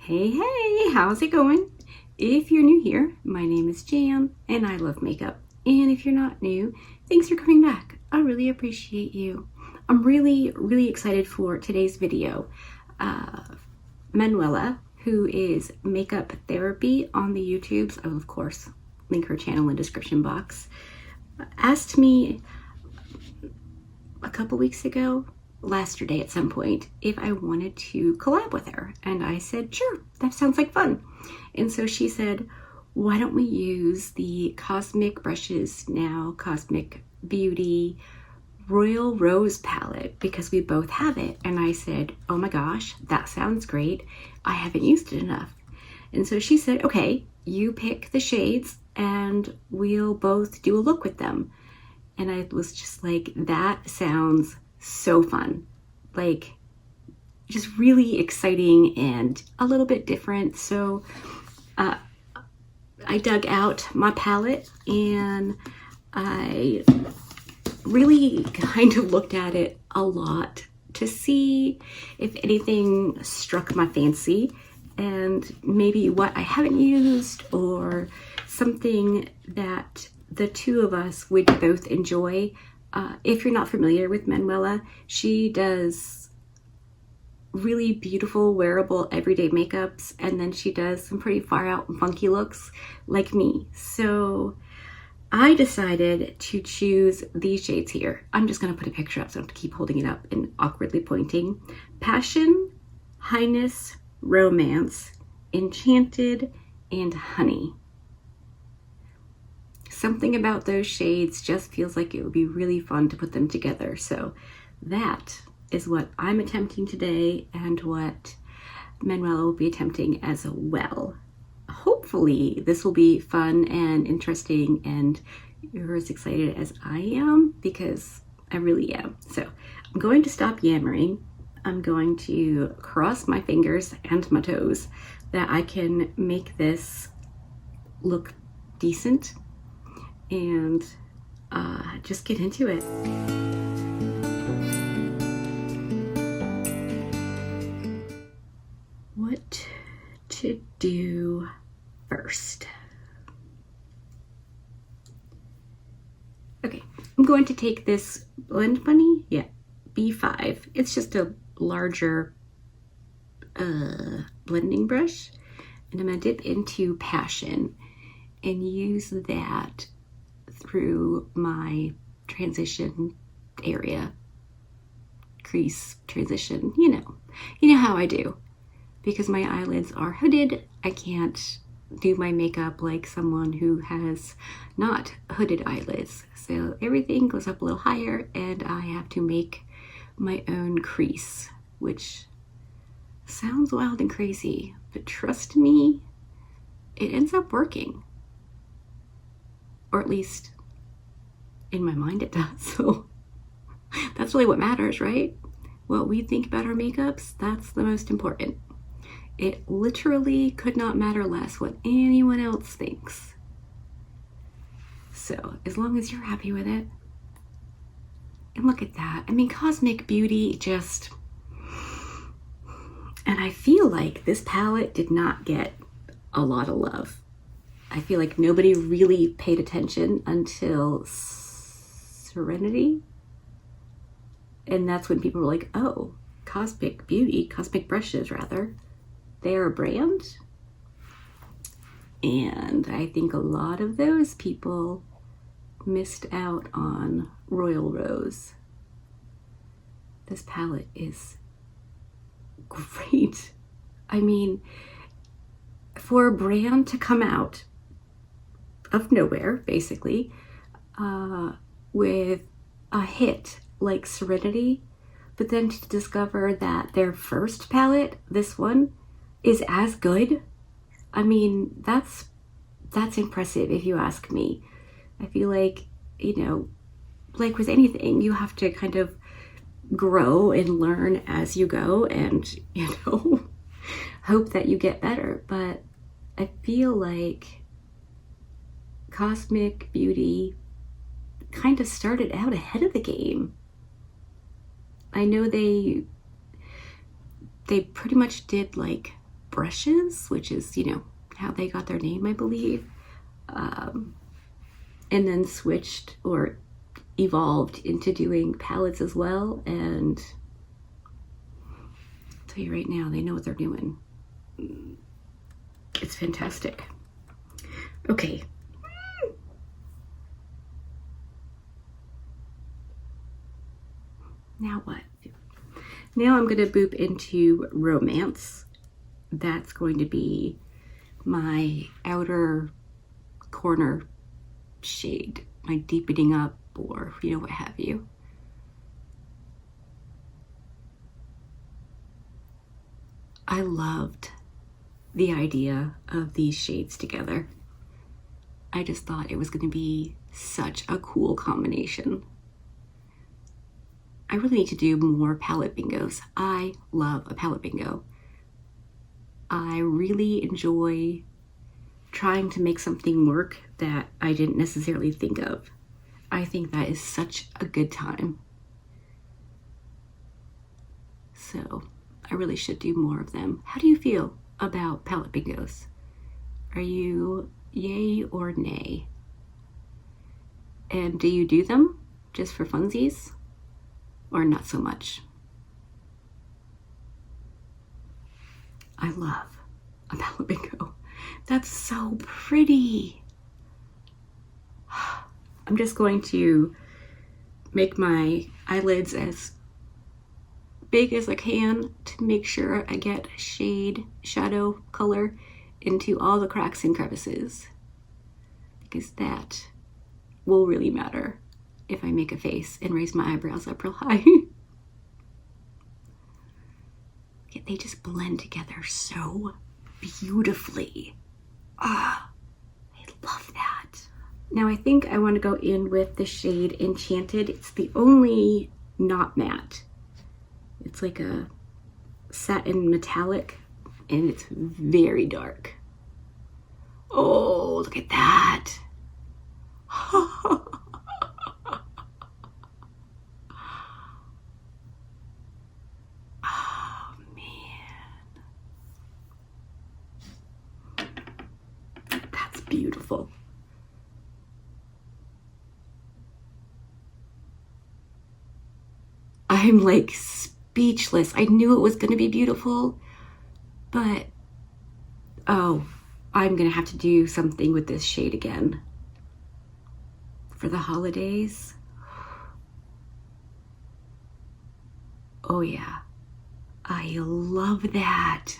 Hey, hey, how's it going? If you're new here, my name is Jan and I love makeup. And if you're not new, thanks for coming back. I really appreciate you. I'm really excited for today's video. Manuela, who is Makeup Therapy on the YouTubes, I will of course link her channel in the description box, asked me a couple weeks ago, yesterday at some point, if I wanted to collab with her. And I said, sure, that sounds like fun. And so she said, why don't we use the Cosmic Brushes Now Cosmic Beauty Royal Rose palette, because we both have it. And I said, oh my gosh, that sounds great. I haven't used it enough. And so she said, okay, you pick the shades and we'll both do a look with them. And I was just like, that sounds so fun. Like, just really exciting and a little bit different. So I dug out my palette and I really kind of looked at it a lot to see if anything struck my fancy and maybe what I haven't used or something that the two of us would both enjoy. If you're not familiar with Manuela, she does really beautiful wearable everyday makeups, and then she does some pretty far out funky looks like me. So I decided to choose these shades here. I'm just going to put a picture up so I don't have to keep holding it up and awkwardly pointing. Passion, Highness, Romance, Enchanted, and Honey. Something about those shades just feels like it would be really fun to put them together. So that is what I'm attempting today and what Manuela will be attempting as well. Hopefully this will be fun and interesting and you're as excited as I am, because I really am. So I'm going to stop yammering. I'm going to cross my fingers and my toes that I can make this look decent and just get into it. What to do first? Okay, I'm going to take this Blend Bunny, B5. It's just a larger blending brush, and I'm gonna dip into Passion and use that through my transition area, crease transition, you know how I do. Because my eyelids are hooded, I can't do my makeup like someone who has not hooded eyelids. So everything goes up a little higher and I have to make my own crease, which sounds wild and crazy, but trust me, it ends up working. Or at least in my mind it does. So that's really what matters, right? What we think about our makeups, that's the most important. It literally could not matter less what anyone else thinks. So as long as you're happy with it. And look at that. I mean, Cosmic Beauty just, and I feel like this palette did not get a lot of love. I feel like nobody really paid attention until Serenity. And that's when people were like, oh, Cosmic Beauty, Cosmic Brushes rather, they're a brand. And I think a lot of those people missed out on Royal Rose. This palette is great. I mean, for a brand to come out of nowhere, basically, with a hit like Serenity, but then to discover that their first palette, this one, is as good. I mean, that's impressive if you ask me. I feel like, like with anything, you have to kind of grow and learn as you go and, hope that you get better. But I feel like Cosmic Beauty kind of started out ahead of the game. I know they pretty much did like brushes, which is, you know, how they got their name, I believe. And then switched or evolved into doing palettes as well. And I'll tell you right now, they know what they're doing. It's fantastic. Okay. Now what? Now I'm going to boop into Romance. That's going to be my outer corner shade, my deepening up, or you know, what have you. I loved the idea of these shades together. I just thought it was going to be such a cool combination. I really need to do more palette bingos. I love a palette bingo. I really enjoy trying to make something work that I didn't necessarily think of. I think that is such a good time. So I really should do more of them. How do you feel about palette bingos? Are you yay or nay? And do you do them just for funsies or not so much? I love a palette bingo. That's so pretty. I'm just going to make my eyelids as big as I can to make sure I get shadow color into all the cracks and crevices, because that will really matter if I make a face and raise my eyebrows up real high. Yeah, they just blend together so beautifully. Ah, I love that. Now I think I want to go in with the shade Enchanted. It's the only not matte. It's like a satin metallic, and it's very dark. Oh, look at that. Oh, man. That's beautiful. I'm like speechless. I knew it was going to be beautiful, but oh, I'm going to have to do something with this shade again for the holidays. Oh yeah, I love that.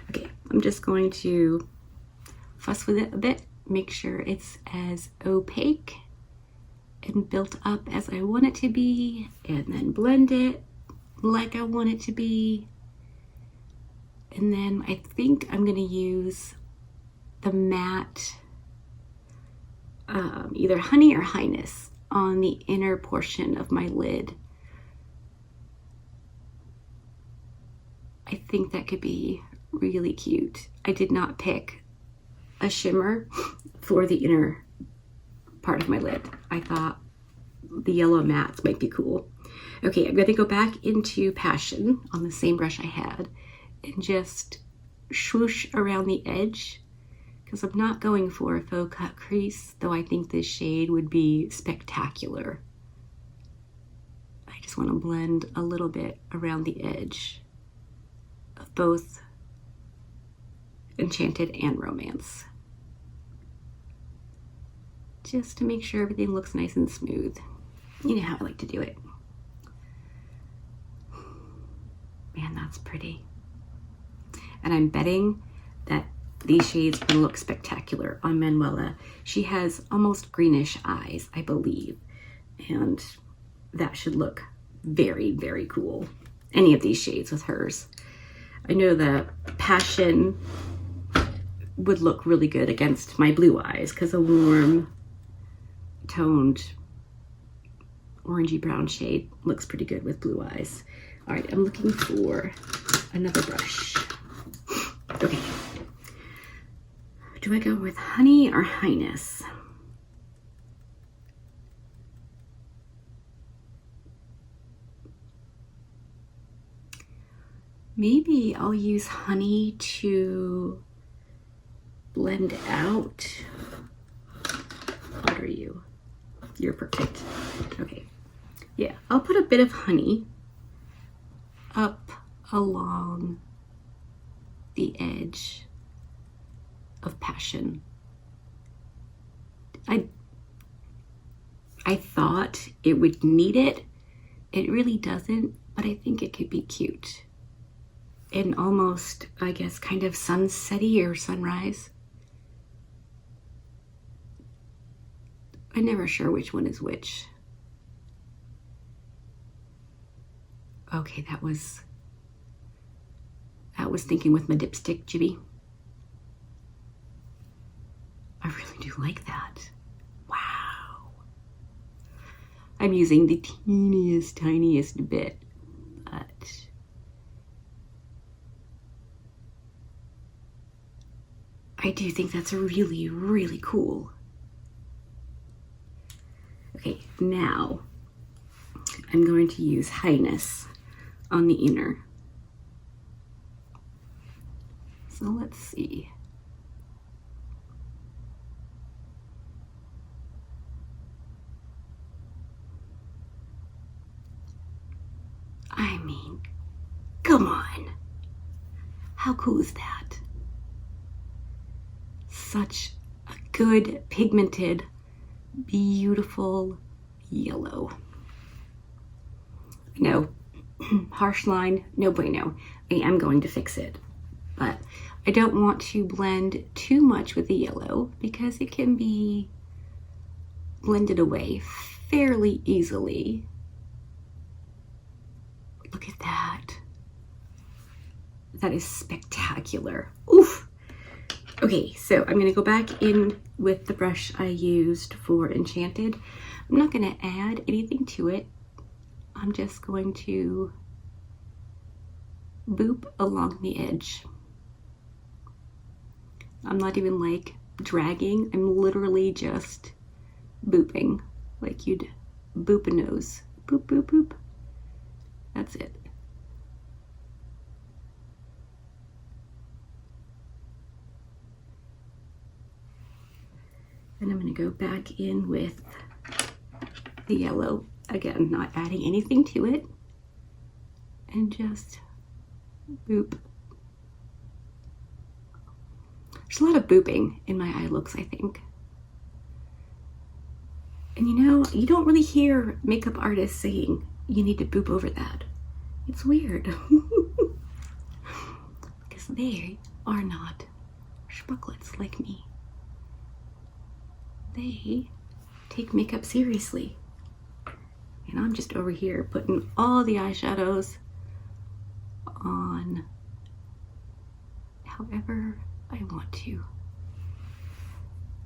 Okay, I'm just going to fuss with it a bit, make sure it's as opaque and built up as I want it to be, and then blend it like I want it to be. And then I think I'm gonna use the matte, either Honey or Highness, on the inner portion of my lid. I think that could be really cute. I did not pick a shimmer for the inner part of my lid. I thought the yellow mattes might be cool. Okay, I'm gonna go back into Passion on the same brush I had and just swoosh around the edge, because I'm not going for a faux cut crease, though I think this shade would be spectacular. I just want to blend a little bit around the edge of both Enchanted and Romance, just to make sure everything looks nice and smooth. You know how I like to do it. Man, that's pretty. And I'm betting that these shades will look spectacular on Manuela. She has almost greenish eyes, I believe, and that should look very, very cool. Any of these shades with hers. I know the Passion would look really good against my blue eyes, because a warm toned orangey brown shade looks pretty good with blue eyes. All right, I'm looking for another brush. Okay, do I go with Honey or Highness? Maybe I'll use honey to blend out. What are you? You're perfect. Okay. Yeah, I'll put a bit of honey up along the edge of Passion. I thought it would need it. It really doesn't, but I think it could be cute. And almost, I guess, kind of sunsetty or sunrise. I'm never sure which one is which. Okay, that was thinking with my dipstick, Jibby. I really do like that. Wow. I'm using the teeniest, tiniest bit, but I do think that's really, really cool. Okay, now I'm going to use Highness on the inner. So let's see. I mean, come on. How cool is that? Such a good pigmented, beautiful yellow. No, harsh line, no bueno. I am going to fix it, but I don't want to blend too much with the yellow because it can be blended away fairly easily. Look at that. That is spectacular. Oof. Okay, so I'm gonna go back in with the brush I used for Enchanted. I'm not gonna add anything to it. I'm just going to boop along the edge. I'm not even like dragging. I'm literally just booping like you'd boop a nose. Boop, boop, boop. That's it. And I'm going to go back in with the yellow. Again, not adding anything to it. And just boop. There's a lot of booping in my eye looks, I think. And you know, you don't really hear makeup artists saying you need to boop over that. It's weird. Because they are not schmucklets like me. They take makeup seriously. And I'm just over here putting all the eyeshadows on however I want to.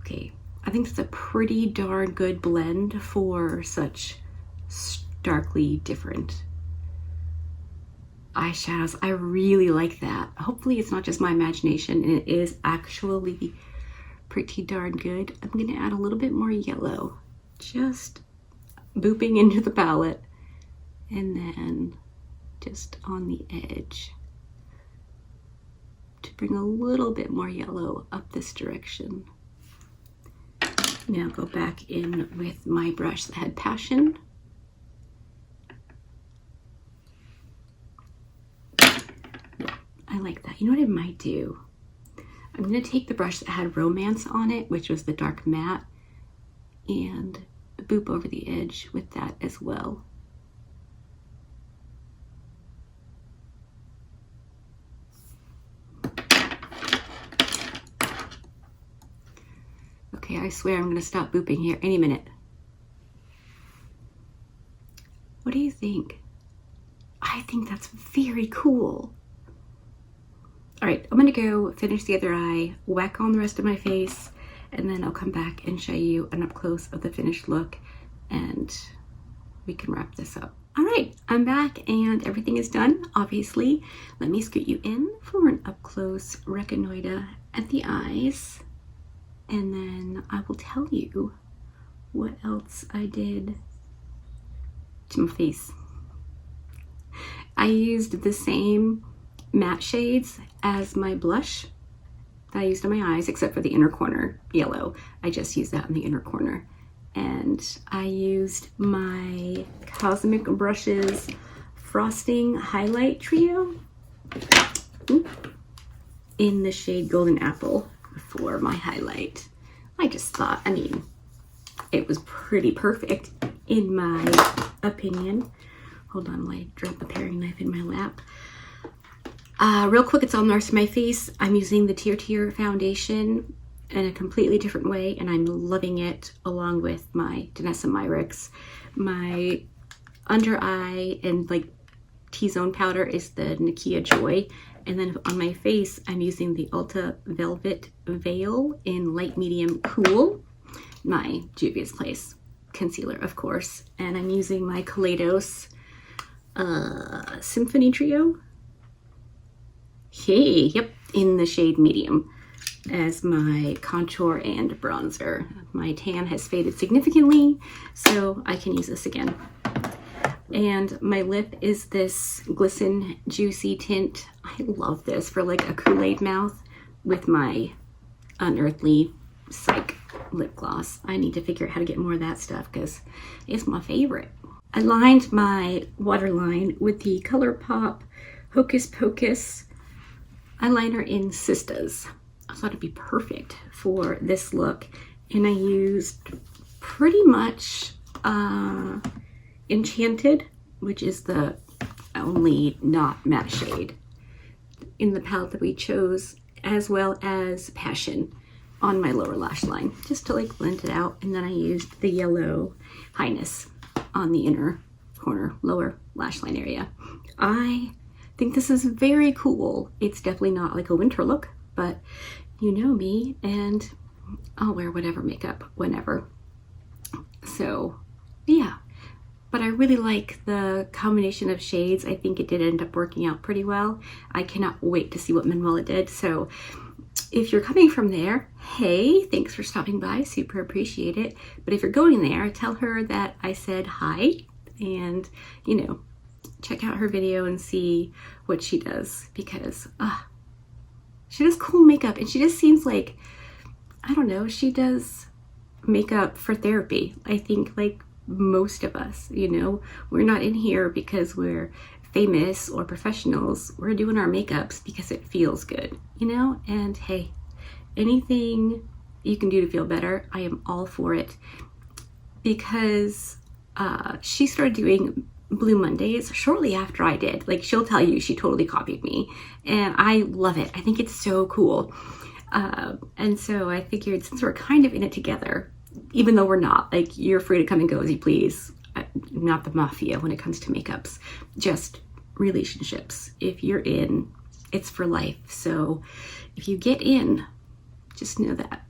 Okay, I think it's a pretty darn good blend for such starkly different eyeshadows. I really like that. Hopefully it's not just my imagination and it is actually pretty darn good. I'm gonna add a little bit more yellow, just booping into the palette and then just on the edge to bring a little bit more yellow up this direction. Now go back in with my brush that had Passion. I like that. You know what I might do? I'm going to take the brush that had Romance on it, which was the dark matte, and boop over the edge with that as well. Okay, I swear I'm going to stop booping here any minute. What do you think? I think that's very cool. All right, I'm gonna go finish the other eye, whack on the rest of my face, and then I'll come back and show you an up close of the finished look and we can wrap this up. All right, I'm back and everything is done, obviously. Let me scoot you in for an up close reconnoiter at the eyes, and then I will tell you what else I did to my face. I used the same matte shades as my blush that I used on my eyes, except for the inner corner yellow. I just used that in the inner corner. And I used my Cosmic Brushes Frosting Highlight Trio in the shade Golden Apple for my highlight. I just thought, I mean, it was pretty perfect in my opinion. Hold on while I drop the paring knife in my lap. Real quick, it's on the rest of my face. I'm using the Tier foundation in a completely different way, and I'm loving it, along with my Danessa Myricks. My under eye and like T-zone powder is the Nakia Joy, and then on my face I'm using the Ulta Velvet Veil in light medium cool, my Juvia's Place concealer, of course, and I'm using my Kaleidos Symphony Trio. Hey, yep, in the shade medium as my contour and bronzer. My tan has faded significantly, so I can use this again. And my lip is this Glisten Juicy Tint. I love this for like a Kool-Aid mouth with my Unearthly Psych lip gloss. I need to figure out how to get more of that stuff because it's my favorite. I lined my waterline with the ColourPop Hocus Pocus eyeliner in Sistas. I thought it'd be perfect for this look, and I used pretty much Enchanted, which is the only not matte shade in the palette that we chose, as well as Passion on my lower lash line, just to like blend it out. And then I used the yellow Highness on the inner corner, lower lash line area. I think this is very cool. It's definitely not like a winter look, but you know me, and I'll wear whatever makeup whenever. So yeah, but I really like the combination of shades. I think it did end up working out pretty well. I cannot wait to see what Manuela did. So if you're coming from there, hey, thanks for stopping by, super appreciate it. But if you're going there, tell her that I said hi, and you know, check out her video and see what she does, because she does cool makeup, and she just seems like, I don't know, she does makeup for therapy. I think like most of us, you know, we're not in here because we're famous or professionals. We're doing our makeups because it feels good, you know? And hey, anything you can do to feel better, I am all for it. Because she started doing Blue Mondays shortly after I did. Like, she'll tell you she totally copied me, and I love it. I think it's so cool. And so I figured, since we're kind of in it together, even though we're not, like, you're free to come and go as you please. I'm not the mafia when it comes to makeups, just relationships. If you're in, it's for life. So if you get in, just know that.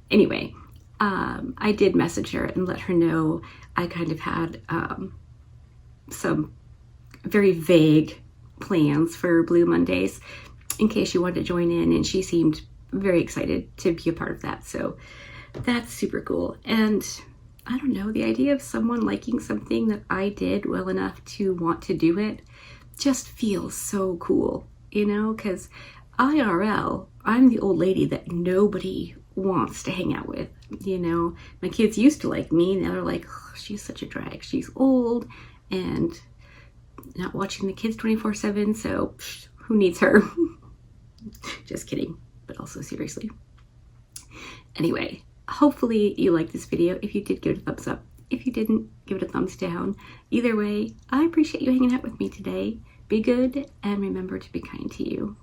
Anyway, I did message her and let her know I kind of had some very vague plans for Blue Mondays in case she wanted to join in, and she seemed very excited to be a part of that. So that's super cool. And I don't know, the idea of someone liking something that I did well enough to want to do it just feels so cool, you know, because IRL, I'm the old lady that nobody wants to hang out with, you know. My kids used to like me, now they're like, oh, she's such a drag, she's old and not watching the kids 24/7, so who needs her? Just kidding, but also seriously. Anyway, hopefully you liked this video. If you did, give it a thumbs up. If you didn't, give it a thumbs down. Either way, I appreciate you hanging out with me today. Be good, and remember to be kind to you.